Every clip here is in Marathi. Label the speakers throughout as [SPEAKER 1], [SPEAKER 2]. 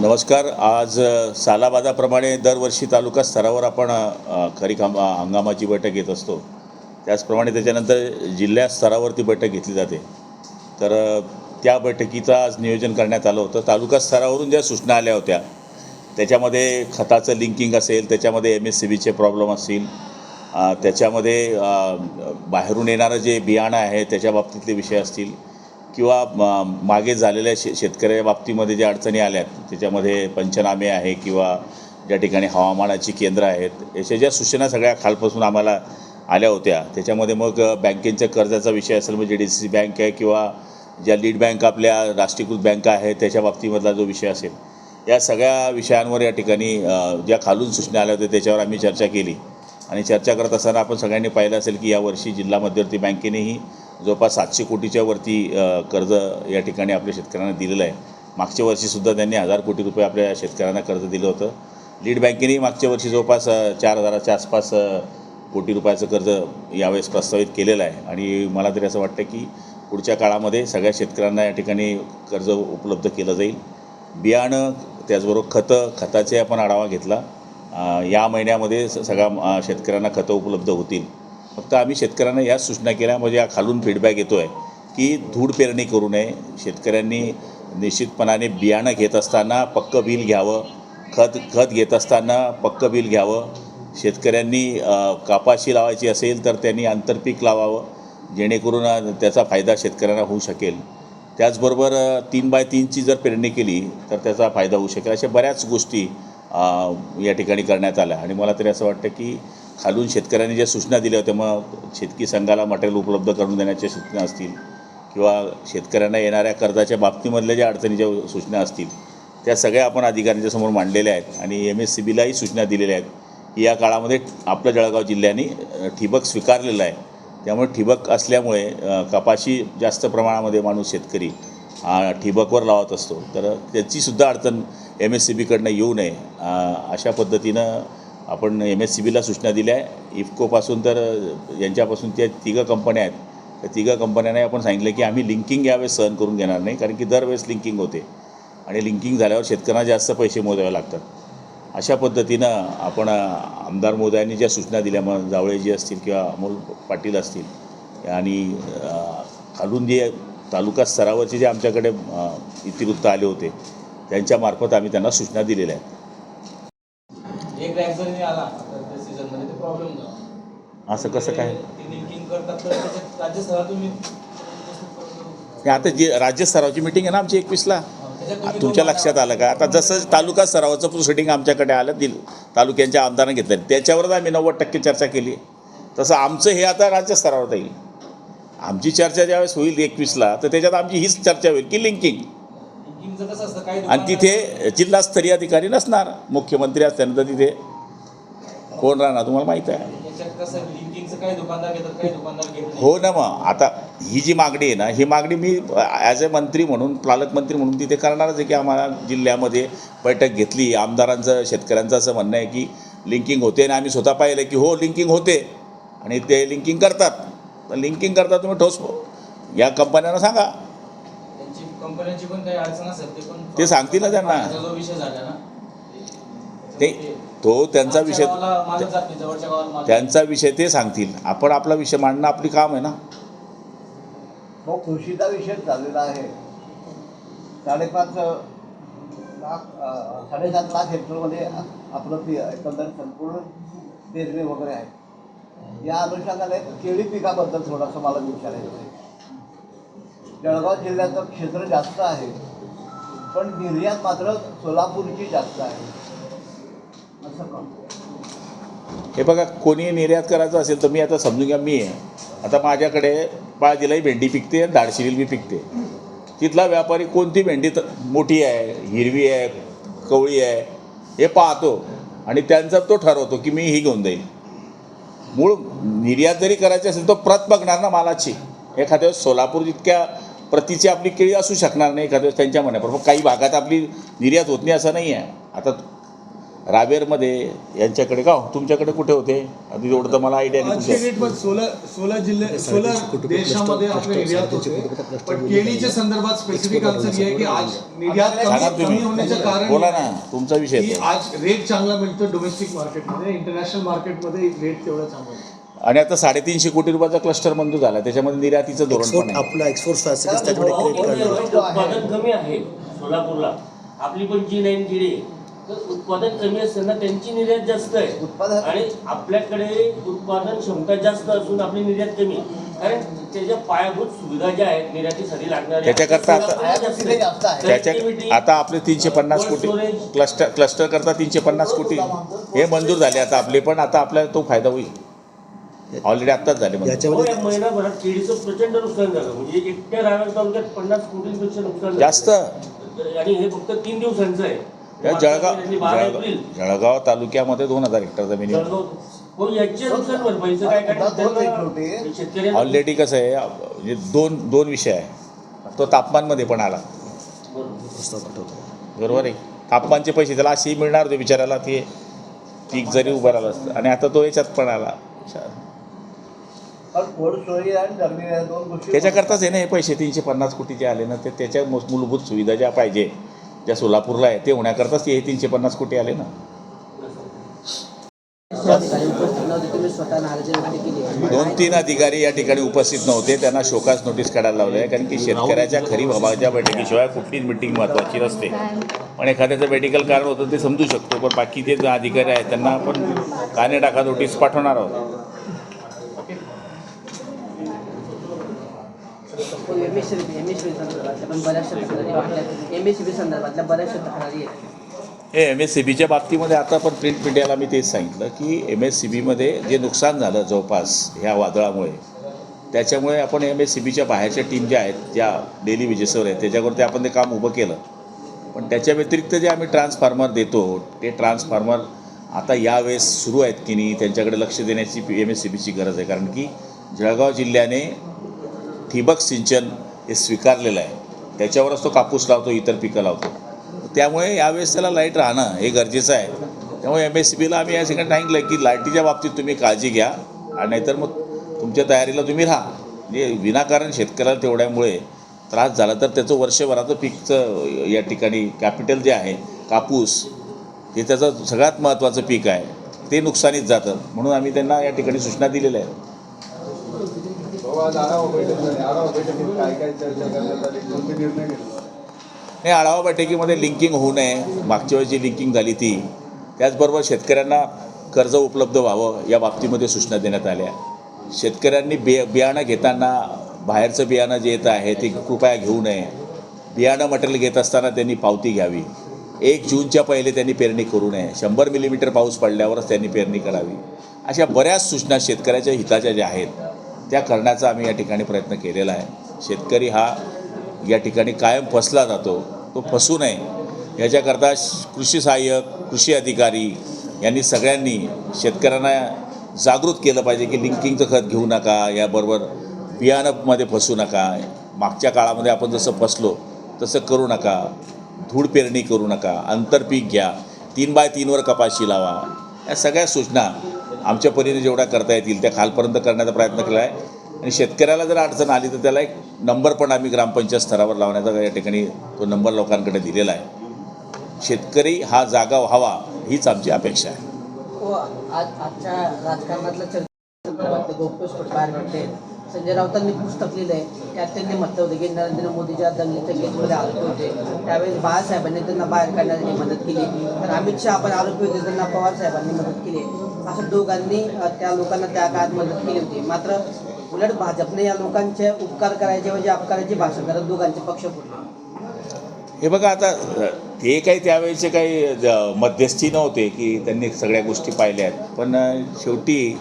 [SPEAKER 1] नमस्कार. आज सालाबादाप्रमाणे दरवर्षी तालुका स्तरावर आपण खरीप हंगामाची बैठक घेत असतो. त्याचप्रमाणे त्याच्यानंतर जिल्हा स्तरावरती बैठक घेतली जाते. तर त्या बैठकीचं आज नियोजन करण्यात आलं होतं. तालुका स्तरावरून ज्या सूचना आल्या होत्या त्याच्यामध्ये खताचं लिंकिंग असेल, त्याच्यामध्ये MSCBचे प्रॉब्लेम असतील, त्याच्यामध्ये बाहेरून येणारं जे बियाणं आहे त्याच्या बाबतीतले विषय असतील किंवा मागे झालेल्या शेतकऱ्याच्या बाबतीमध्ये ज्या अडचणी आल्यात त्याच्यामध्ये पंचनामे आहे किंवा ज्या ठिकाणी हवामानाची केंद्र आहेत, याच्या ज्या सूचना सगळ्या खालपासून आम्हाला आल्या होत्या. त्याच्यामध्ये मग बँकेच्या कर्जाचा विषय असेल, म्हणजे DCC बँक आहे किंवा ज्या लीड बँक आपल्या राष्ट्रीयकृत बँका आहेत त्याच्या बाबतीमधला जो विषय असेल, या सगळ्या विषयांवर या ठिकाणी ज्या खालून सूचना आल्या होत्या त्याच्यावर आम्ही चर्चा केली. आणि चर्चा करत असताना आपण सगळ्यांनी पाहिलं असेल की यावर्षी जिल्हा मध्यवर्ती बँकेनेही जवळपास 700 कोटीच्या वरती कर्ज या ठिकाणी आपल्या शेतकऱ्यांना दिलेलं आहे. मागच्या वर्षीसुद्धा त्यांनी 1000 कोटी रुपये आपल्या शेतकऱ्यांना कर्ज दिलं होतं. लीड बँकेनेही मागच्या वर्षी जवळपास 4000च्या आसपास कोटी रुपयाचं कर्ज यावेळेस प्रस्तावित केलेलं आहे. आणि मला तरी असं वाटतं की पुढच्या काळामध्ये सगळ्या शेतकऱ्यांना या ठिकाणी कर्ज उपलब्ध केलं जाईल. बियाणं, त्याचबरोबर खताचे आपण आढावा घेतला. या महिन्यामध्ये सगळ्या शेतकऱ्यांना खतं उपलब्ध होतील. फक्त आम्ही शेतकऱ्यांना याच सूचना केल्या, म्हणजे या खालून फीडबॅक येतो आहे की धूळ पेरणी करू नये. शेतकऱ्यांनी निश्चितपणाने बियाणं घेत असताना पक्कं बिल घ्यावं, खत घेत असताना पक्कं बिल घ्यावं. शेतकऱ्यांनी कापाशी लावायची असेल तर त्यांनी आंतरपीक लावावं, जेणेकरून त्याचा फायदा शेतकऱ्यांना होऊ शकेल. त्याचबरोबर 3x3ची जर पेरणी केली तर त्याचा फायदा होऊ शकेल. अशा बऱ्याच गोष्टी या ठिकाणी करण्यात आल्या. आणि मला तरी असं वाटतं की खालून शेतकऱ्यांनी ज्या सूचना दिल्या होत्या, मग शेतकी संघाला मटेरियल उपलब्ध करून देण्याच्या सूचना असतील किंवा शेतकऱ्यांना येणाऱ्या कर्जाच्या बाबतीमधल्या ज्या अडचणीच्या सूचना असतील, त्या सगळ्या आपण अधिकाऱ्यांच्या समोर मांडलेल्या आहेत. आणि MSCBलाही सूचना दिलेल्या आहेत की या काळामध्ये आपलं जळगाव जिल्ह्याने ठिबक स्वीकारलेलं आहे. त्यामुळे ठिबक असल्यामुळे कपाशी जास्त प्रमाणामध्ये माणूस शेतकरी ठिबकवर लावत असतो, तर त्याचीसुद्धा अडचण MSCBकडनं येऊ नये अशा पद्धतीनं आपण MSCBला सूचना दिल्या आहे. इफकोपासून तर यांच्यापासून त्या 3 कंपन्या आहेत, त्या 3 कंपन्यांना आपण सांगितलं की आम्ही लिंकिंग यावेळेस सहन करून घेणार नाही, कारण की दरवेळेस लिंकिंग होते आणि लिंकिंग झाल्यावर शेतकऱ्यांना जास्त पैसे मोजावे लागतात. अशा पद्धतीनं आपण आमदार महोदयांनी ज्या सूचना दिल्या, मग जावळेजी असतील किंवा अमोल पाटील असतील, आणि खालून जे तालुका स्तरावरचे जे आमच्याकडे इतिवृत्त आले होते त्यांच्यामार्फत आम्ही त्यांना सूचना दिलेल्या आहेत.
[SPEAKER 2] एक रॅक जरी नाही आला तर त्या सीझनमध्ये ते प्रॉब्लेम झाला.
[SPEAKER 1] असं कसं काय?
[SPEAKER 2] ते लिंकिंग करतात तर त्याच्यात राज्यस्तरातून
[SPEAKER 1] आता जी राज्य स्तरावची मीटिंग आहे ना आमची 21ला, तुमच्या लक्षात आलं का? आता जसं तालुका स्तरावरचं प्रोसिडिंग आमच्याकडे आलं, तालुक्यांच्या आमदारांनी घेतलं, त्याच्यावरच आम्ही 90% चर्चा केली. तसं आमचं हे आता राज्य स्तरावर येईल. आमची चर्चा ज्यावेळेस होईल 21ला, तर त्याच्यात आमची हीच चर्चा होईल की
[SPEAKER 2] लिंकिंगचं कसं असतं. काही
[SPEAKER 1] आणि तिथे जिल्हास्तरीय अधिकारी नसणार, मुख्यमंत्री असल्यानंतर तिथे कोण राहणार तुम्हाला माहीत आहे.
[SPEAKER 2] याच्यात कसं लिंकिंगचं काही दुकानदार घेतात, काही दुकानदार घेत नाही.
[SPEAKER 1] हो ना. मग आता ही जी मागणी आहे ना, ही मागणी मी ॲज अ मंत्री म्हणून, पालकमंत्री म्हणून तिथे करणारच आहे की आम्हाला जिल्ह्यामध्ये बैठक घेतली. आमदारांचं, शेतकऱ्यांचं असं म्हणणं आहे की लिंकिंग होते, आणि आम्ही स्वतः पाहिलं की हो लिंकिंग होते आणि ते लिंकिंग करतात. तर लिंकिंग करतात तुम्ही ठोस या कंपन्यांना सांगा.
[SPEAKER 2] त्यांची कंपन्यांची पण काही अडचण असेल
[SPEAKER 1] ते सांगतील ना त्यांना.
[SPEAKER 2] जो विषय झाला ना
[SPEAKER 1] तो त्यांचा विषय, त्यांचा विषय ते सांगतील. आपण आपला विषय मांडणं आपली काम आहे ना.
[SPEAKER 3] तो कृषीचा विषय झालेला आहे. 7.5 लाख हेक्टरमध्ये आपलं एकंदर संपूर्ण पेरणी वगैरे आहे. या अनुषंगाने केळी पिकाबद्दल थोडंसं मला विचारायचं आहे. जळगाव जिल्ह्याचं क्षेत्र जास्त आहे, पण निर्यात मात्र सोलापूरची जास्त आहे. असं का?
[SPEAKER 1] हे बघा, कोणी निर्यात करायचं असेल तर मी आता समजून घ्या, मी आहे आता माझ्याकडे बाळजीलाही भेंडी पिकते आणि दाडशिरील बी पिकते. तिथला व्यापारी कोणती भेंडी मोठी आहे, हिरवी आहे, कवळी आहे हे पाहतो आणि त्यांचा तो ठरवतो की मी ही घेऊन जाईल. मूळ निर्यात जरी करायची असेल तर प्रत बघणार ना मालाची. एखाद्या वेळेस सोलापूर जितक्या प्रतीची आपली केळी असू शकणार नाही, एखाद्या वेळेस त्यांच्या म्हणण्याप्रमाणे काही भागात आपली निर्यात होत नाही असं नाही आहे. आता रावेरमध्ये यांच्याकडे का हो, तुमच्याकडे कुठे होते आधी एवढं तर मला आयडिया नाही
[SPEAKER 4] आजच्या
[SPEAKER 1] तुमच्या.
[SPEAKER 4] डेटमध्ये 16 जिल्हे 16 देशामध्ये आपले निर्यात होते. पण केळीच्या संदर्भात स्पेसिफिक आन्सर हे आहे की आज निर्यात
[SPEAKER 1] सांगा
[SPEAKER 4] कमी
[SPEAKER 1] तुम्ही
[SPEAKER 4] होण्याचं कारण
[SPEAKER 1] बोला
[SPEAKER 4] हे
[SPEAKER 1] ना
[SPEAKER 4] आहे
[SPEAKER 1] तुमचा विषय
[SPEAKER 4] की
[SPEAKER 1] तो.
[SPEAKER 4] आज रेट चांगला मिळतो डोमेस्टिक मार्केटमध्ये, इंटरनॅशनल मार्केटमध्ये रेट तेवढा चांगला मिळतो.
[SPEAKER 1] आणि आता 350 कोटी रुपयाचा क्लस्टर मंजूर झाला त्याच्यामध्ये निर्यातीचं धोरण पण आहे.
[SPEAKER 5] आपला एक्सपोर्ट फॅसिलिटीज त्याच्यामध्ये क्रिएट करणार.
[SPEAKER 2] उत्पादन कमी आहे सोलापूरला, आपली पण G9 केळी तर उत्पादन कमी असताना त्यांची निर्यात जास्त आहे
[SPEAKER 3] उत्पादन-
[SPEAKER 2] आणि आपल्याकडे उत्पादन क्षमता जास्त असून आपली निर्यात कमी, कारण त्याच्या पायाभूत सुविधा ज्या आहेत निर्यातीसाठी लागणाऱ्या
[SPEAKER 1] त्याच्याकरता आता-
[SPEAKER 2] सोलापूरला
[SPEAKER 3] तिथे जास्त आहे.
[SPEAKER 1] त्याच्या आता आपले 350 कोटी क्लस्टर करता 350 कोटी हे मंजूर झाले आता आपले, पण आता आपल्याला तो फायदा होईल ऑलरेडी आत्ताच झाले मंजूर.
[SPEAKER 2] हो,
[SPEAKER 5] याच्यामध्ये
[SPEAKER 2] या महिनाभरात केळीचं प्रचंड नुकसान झालं, म्हणजे एकट्या रावेर तालुक्यात 50 कोटींपेक्षा नुकसान झालं.
[SPEAKER 1] जास्त
[SPEAKER 2] आणि हे फक्त 3 दिवसांचं आहे.
[SPEAKER 1] या
[SPEAKER 2] त्यांनी 12 एप्रिल
[SPEAKER 1] जळगाव तालुक्यामध्ये 2000 हेक्टर जमिनी
[SPEAKER 2] जळगाव हो याच्या नुकसान भरपाईचं काय काय शेतकऱ्यांना
[SPEAKER 1] ऑलरेडी कसं आहे म्हणजे दोन विषय आहे. तो तापमानमध्ये पण आला
[SPEAKER 5] प्रस्ताव पाठवतो.
[SPEAKER 1] बरोबर आहे. तापमानचे पैसे त्याला असेही मिळणार होते बिचाराला, ते पीक जरी उभं राहिलं असतं, आणि आता तो याच्यात पण आला.
[SPEAKER 3] पण कोल्ड स्टोरेज आणि जर्नी या दोन गोष्टी
[SPEAKER 1] त्याच्याकरताच आहे ना हे पैसे 350 कोटी जे आले ना, ते त्याच्या मूलभूत सुविधा ज्या पाहिजे ज्या सोलापूरला आहे ते होण्याकरताच हे 350 कोटी आले ना.
[SPEAKER 6] तुम्ही स्वतः नाराजी व्यक्त केली.
[SPEAKER 1] 2-3 अधिकारी या ठिकाणी उपस्थित नव्हते, त्यांना शोकास नोटीस काढायला लावले आहे, कारण की शेतकऱ्याच्या खरीप हवामानाच्या बैठकीशिवाय कुठलीच मिटिंग महत्त्वाची नसते. पण एखाद्याचं मेडिकल कारण होतं ते समजू शकतो, पण बाकीचे जे अधिकारी आहेत त्यांना आपण काने टाका नोटीस पाठवणार आहोत.
[SPEAKER 6] MSCB संदर्भातल्या पण बऱ्याचशा तक्रारी वाटल्या. MSCB संदर्भातल्या बऱ्याचशा तक्रारी आहेत.
[SPEAKER 1] हे MSCBच्या बाबतीमध्ये आता पण प्रिंट मीडियाला मी तेच सांगितलं की MSCBमध्ये जे नुकसान झालं जवळपास ह्या वादळामुळे, त्याच्यामुळे आपण MSCBच्या बाहेरच्या टीम ज्या आहेत ज्या डेली विजेसवर आहेत त्याच्यावरती आपण ते काम उभं केलं. पण त्याच्या व्यतिरिक्त जे आम्ही ट्रान्सफॉर्मर देतो ते ट्रान्सफॉर्मर आता यावेळेस सुरू आहेत की नाही त्यांच्याकडे लक्ष देण्याची MSCBची गरज आहे, कारण की जळगाव जिल्ह्याने ठिबक सिंचन हे स्वीकारलेलं आहे, त्याच्यावरच तो कापूस लावतो, इतर पिकं लावतो. त्यामुळे यावेळेस त्याला लाईट राहणं हे गरजेचं आहे. त्यामुळे MSCBला आम्ही या ठिकाणी सांगितलं की लाईटीच्या बाबतीत तुम्ही काळजी घ्या, आणि नाहीतर मग तुमच्या तयारीला तुम्ही राहा. म्हणजे विनाकारण शेतकऱ्याला तेवढ्यामुळे त्रास झाला तर त्याचं वर्षभराचं पीकचं या ठिकाणी कॅपिटल जे आहे कापूस, हे त्याचं सगळ्यात महत्त्वाचं पीक आहे, ते नुकसानीत जातं. म्हणून आम्ही त्यांना या ठिकाणी सूचना दिलेल्या आहेत. नाही, आढावा बैठकीमध्ये लिंकिंग होऊ नये, मागच्या वेळेस जी लिंकिंग झाली ती, त्याचबरोबर शेतकऱ्यांना कर्ज उपलब्ध व्हावं या बाबतीमध्ये सूचना देण्यात आल्या. शेतकऱ्यांनी बियाणं घेताना बाहेरचं बियाणं जे येतं आहे ते कृपया घेऊ नये. बियाणं मटेरियल घेत असताना त्यांनी पावती घ्यावी. 1 जूनच्या पहिले त्यांनी पेरणी करू नये. 100 मिलीमीटर पाऊस पडल्यावरच त्यांनी पेरणी करावी. अशा बऱ्याच सूचना शेतकऱ्याच्या हिताच्या ज्या आहेत त्या करण्याचा आम्ही या ठिकाणी प्रयत्न केलेला आहे. शेतकरी हा या ठिकाणी कायम फसला जातो, तो फसू नये याच्याकरता कृषी सहाय्यक, कृषी अधिकारी यांनी सगळ्यांनी शेतकऱ्यांना जागृत केलं पाहिजे की लिंकिंगचं खत घेऊ नका, याबरोबर बियाणंमध्ये फसू नका. मागच्या काळामध्ये आपण जसं फसलो तसं करू नका. धूळ पेरणी करू नका, आंतरपीक घ्या, 3x3 कपाशी लावा. या सगळ्या सूचना आमच्या परीने जेवढ्या करता येतील त्या खालपर्यंत करण्याचा प्रयत्न केला आहे. आणि शेतकऱ्याला जर अडचण आली तर त्याला एक नंबर पण आम्ही ग्रामपंचायत स्तरावर लावण्याचा या ठिकाणी तो नंबर लोकांकडे दिलेला आहे. शेतकरी हा जागा व्हावा हीच आमची अपेक्षा आहे.
[SPEAKER 6] आजच्या राजकारणातल्या चर्चेत गौप्यस्फोट बाहेर पडते. संजय राऊतांनी पुस्तक लिहिलं आहे, त्यात त्यांनी म्हटलं होतं की नरेंद्र मोदीच्या दंगलीच्या केसमध्ये आरोपी होते, त्यावेळेस बाळासाहेबांनी त्यांना बाहेर काढण्यासाठी मदत केली. तर अमित शहा पण आरोपी होते, त्यांना पवार साहेबांनी मदत केली. असं दोघांनी त्या लोकांना त्या काळात मदत केली होती. मात्र उलट भाजपने या लोकांचे उपकार करायचे म्हणजे अपकाराची भाषा करत दोघांचे पक्ष फुटले.
[SPEAKER 1] हे बघा, आता ते काही त्यावेळेचे काही मध्यस्थी नव्हते की त्यांनी सगळ्या गोष्टी पाहिल्या आहेत. पण शेवटी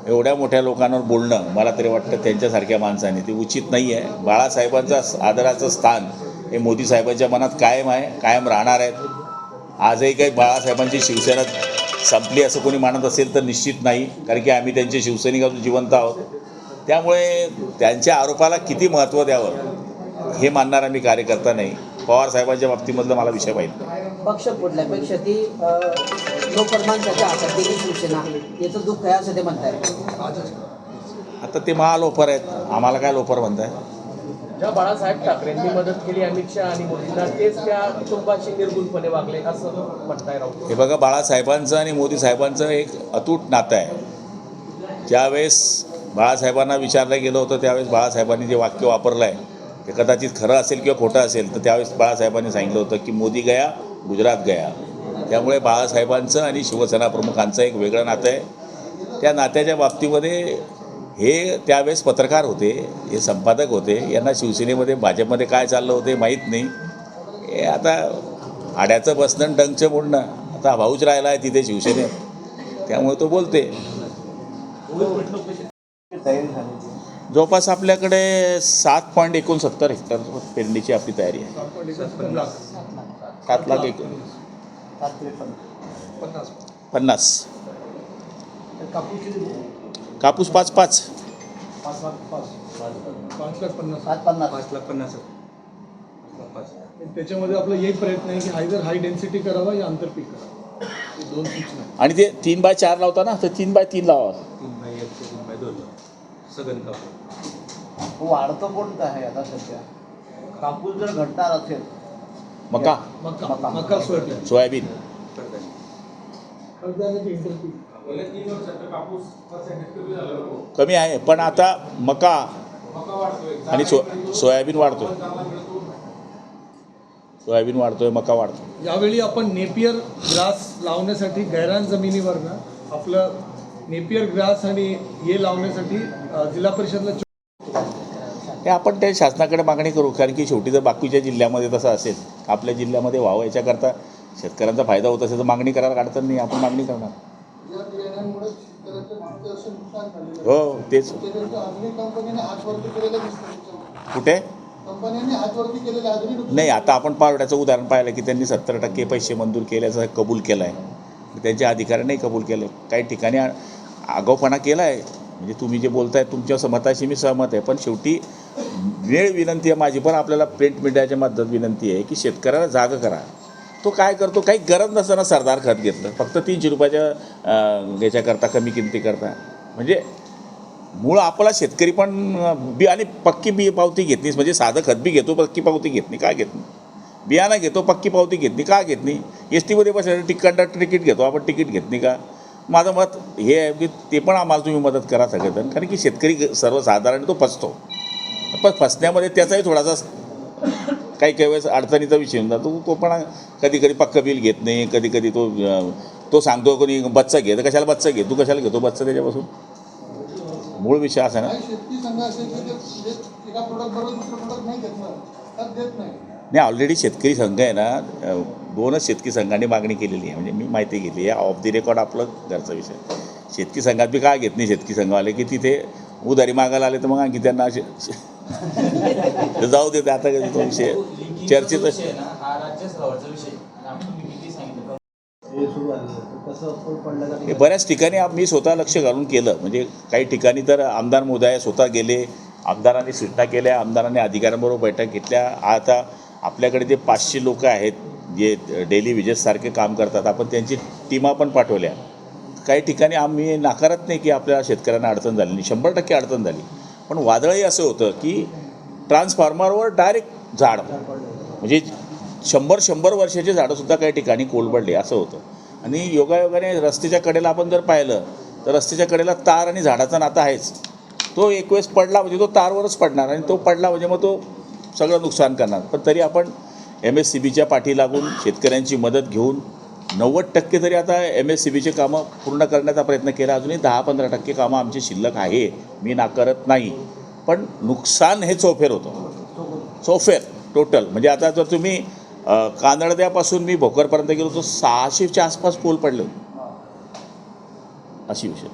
[SPEAKER 1] एवढ्या मोठ्या लोकांवर बोलणं मला तरी वाटतं त्यांच्यासारख्या माणसाने ते उचित नाही आहे. बाळासाहेबांचा आदराचं स्थान हे मोदी साहेबांच्या मनात कायम आहे, कायम राहणार आहेत. आजही काही बाळासाहेबांची शिवसेना संपली असं कोणी मानत असेल तर निश्चित नाही, कारण की आम्ही त्यांचे शिवसैनिक अजून जिवंत आहोत. त्यामुळे त्यांच्या आरोपाला किती महत्त्व द्यावं हे मानणारा मी कार्यकर्ता नाही. पवार साहेबांच्या बाबतीमधलं मला विषय माहीत नाही.
[SPEAKER 6] पक्ष फोडल्यापेक्षा ती लोकमानसाच्या हातात गेली शिवसेना याचं दुःख आहे असं ते म्हणताय.
[SPEAKER 1] आता ते महालोफर आहेत, आम्हाला काय लोफर म्हणताय?
[SPEAKER 7] ज्या बाळासाहेब ठाकरेंनी मदत केली अमित शहा आणि मोदींना, तेच त्या कुटुंबाशी निर्गुणपणे वागले असं म्हणताय राऊत.
[SPEAKER 1] हे बघा, बाळासाहेबांचं आणि मोदी साहेबांचं एक अतूट नातं आहे. ज्यावेळेस बाळासाहेबांना विचारलं गेलं होतं त्यावेळेस बाळासाहेबांनी जे वाक्य वापरलं आहे ते कदाचित खरं असेल किंवा खोटं असेल, तर त्यावेळेस बाळासाहेबांनी सांगितलं होतं की मोदी गया गुजरात गया. त्यामुळे बाळासाहेबांचं आणि शिवसेना प्रमुखांचं एक वेगळं नातं आहे. त्या नात्याच्या बाबतीमध्ये हे त्यावेळेस पत्रकार होते, हे संपादक होते, यांना शिवसेनेमध्ये भाजपमध्ये काय चाललं होते माहीत नाही. हे आता आड्याचं बसणं डंगचं मोडणं, आता भाऊच राहिला आहे तिथे शिवसेनेत, त्यामुळे तो बोलते.
[SPEAKER 3] तयारी झाली.
[SPEAKER 1] जवळपास आपल्याकडे 7.69 हेक्टर पेरणीची आपली तयारी आहे. 7 लाख 50. कापूस 5.5.
[SPEAKER 3] 5,50,000.
[SPEAKER 4] त्याच्यामध्ये आपला एक प्रयत्न आहे की आयदर हाय डेन्सिटी करावा या आंतरपीक करावं. हे 2 सूचना आहेत.
[SPEAKER 1] आणि ते 3x4 लावता ना, तर 3x3 लावा.
[SPEAKER 3] वाढतं कोणतं आहे आता सध्या? कापूस जर घटणार असेल,
[SPEAKER 1] मका,
[SPEAKER 4] मका सोयाबीन.
[SPEAKER 1] सोयाबीन.
[SPEAKER 4] कडधान्याचे इंटरपीक.
[SPEAKER 1] कमी आहे, पण आता मका आणि सोयाबीन वाढतोय. सोयाबीन वाढतोय, मका वाढतो.
[SPEAKER 4] यावेळी आपण नेपियर ग्रास लावण्यासाठी गैरान जमिनीवर ना आपलं नेपियर ग्रास आणि हे लावण्यासाठी जिल्हा परिषदला
[SPEAKER 1] हे आपण त्या शासनाकडे मागणी करू, कारण की शेवटी जर बाकीच्या जिल्ह्यामध्ये तसं असेल, आपल्या जिल्ह्यामध्ये व्हावं याच्याकरता शेतकऱ्यांचा फायदा होत असेल तर मागणी करायला अडचण नाही, आपण मागणी करणार. हो तेच. कुठे नाही, आता आपण पावड्याचं उदाहरण पाहिलं की त्यांनी 70% पैसे मंजूर केल्याचं कबूल केलं आहे. त्यांच्या अधिकाऱ्यांनाही कबूल केलं. काही ठिकाणी आगाऊपणा केला आहे. म्हणजे तुम्ही जे बोलताय तुमच्या मताशी मी सहमत आहे, पण शेवटी वेळ विनंती आहे माझी, पण आपल्याला प्रिंट मीडियाच्या माध्यमात विनंती आहे की शेतकऱ्याला जागं करा. तो काय करतो, काही गरज नसताना सरदार खत घेतलं, फक्त 300 रुपयाच्या याच्याकरता, कमी किमतीकरता. म्हणजे मूळ आपला शेतकरी पण बी आणि पक्की बी पावती घेत नाही. म्हणजे साधं खत बी घेतो, पक्की पावती घेत नाही. का घेत नाही? बियाणं घेतो, पक्की पावती घेत नाही. का घेत नाही? एस टीमध्ये बसायला कंडक्टर तिकीट घेतो, आपण तिकीट घेत नाही का? माझं मत हे आहे की ते पण आम्हाला तुम्ही मदत करा सगळेजण, कारण की शेतकरी सर्वसाधारण तो फसतो. पण फसण्यामध्ये त्याचाही थोडासा काही वेळेस अडचणीचा विषय होऊन जातो. तो पण कधी कधी पक्का बिल घेत नाही, कधी कधी तो सांगतो कोणी बच्चा घे, तर कशाला बच्चा घे, तू कशाला घेतो बच्चा त्याच्यापासून? मूळ विषय असा ना. नाही, ऑलरेडी शेतकरी संघ आहे ना, 2च शेतकरी संघांनी मागणी केलेली आहे. म्हणजे मी माहिती घेतली आहे, ऑफ दी रेकॉर्ड आपलं घरचा विषय. शेतकरी संघात बी काय घेत नाही शेतकरी संघवाले, की तिथे उधारी मागायला आले तर मग आणखी त्यांना जाऊ देते. आता तो विषय चर्चेचा हे बऱ्याच ठिकाणी मी स्वतः लक्ष घालून केलं. म्हणजे काही ठिकाणी तर आमदार महोदय स्वतः गेले, आमदारांनी सूचना केल्या, आमदारांनी अधिकाऱ्यांबरोबर बैठक घेतल्या. आता आपल्याकडे जे 500 लोक आहेत जे डेली विजेससारखे काम करतात, आपण त्यांची टीमा पण पाठवल्या. काही ठिकाणी आम्ही नाकारत नाही की आपल्या शेतकऱ्यांना अडचण झाली नाही, 100% अडचण झाली. पण वादळही असं होतं की ट्रान्सफॉर्मरवर डायरेक्ट झाड, म्हणजे 100 वर्षाचे झाडंसुद्धा काही ठिकाणी कोलमडले असं होतं. आणि योगायोगाने रस्त्याच्या कडेला आपण जर पाहिलं तर रस्त्याच्या कडेला तार आणि झाडाचा नाता आहेच. तो एक वेळेस पडला म्हणजे तो तारवरच पडणार, आणि तो पडला म्हणजे मग तो सगळं नुकसान करणार. पण तरी आपण MSCBच्या पाठी लागून शेतकऱ्यांची मदत घेऊन 90% तरी आता MSCBचे कामं पूर्ण करण्याचा प्रयत्न केला. अजूनही 10-15% कामं आमची शिल्लक आहे, मी नाकारत नाही. पण नुकसान हे चौफेर होतं, चौफेर टोटल. म्हणजे आता जर तुम्ही कानडद्यापासून मी भोकरपर्यंत गेलो तर 600च्या आसपास पोल पडले होते. अशी विषय.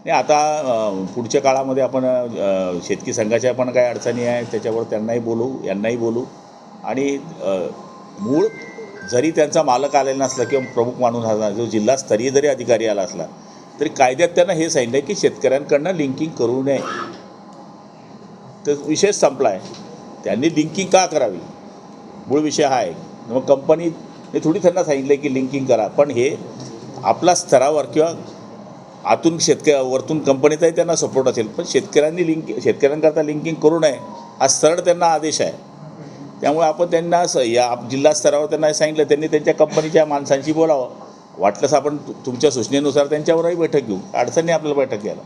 [SPEAKER 1] नाही, आता पुढच्या काळामध्ये आपण शेतकरी संघाच्या पण काही अडचणी आहेत त्याच्यावर त्यांनाही बोलू, यांनाही बोलू. आणि मूळ जरी त्यांचा मालक आलेला नसला किंवा प्रमुख माणूस असला, जो जिल्हास्तरीय जरी अधिकारी आला असला तरी कायद्यात त्यांना हे सांगितलं आहे की शेतकऱ्यांकडनं लिंकिंग करू नये. तर विषय संपला आहे. त्यांनी लिंकिंग का करावी, मूळ विषय हा आहे. मग कंपनीने थोडी त्यांना सांगितलं की लिंकिंग करा, पण हे आपला स्तरावर किंवा आतून वरतून कंपनीचाही त्यांना सपोर्ट असेल, पण शेतकऱ्यांकरता लिंकिंग करू नये हा सरळ त्यांना आदेश आहे. त्यामुळे आपण त्यांना या जिल्हा स्तरावर त्यांना हे सांगितलं. त्यांनी त्यांच्या कंपनीच्या माणसांशी बोलावं. वाटलंच आपण तुमच्या सूचनेनुसार त्यांच्यावरही बैठक घेऊ. अडचणी आपल्याला बैठक घ्यायला.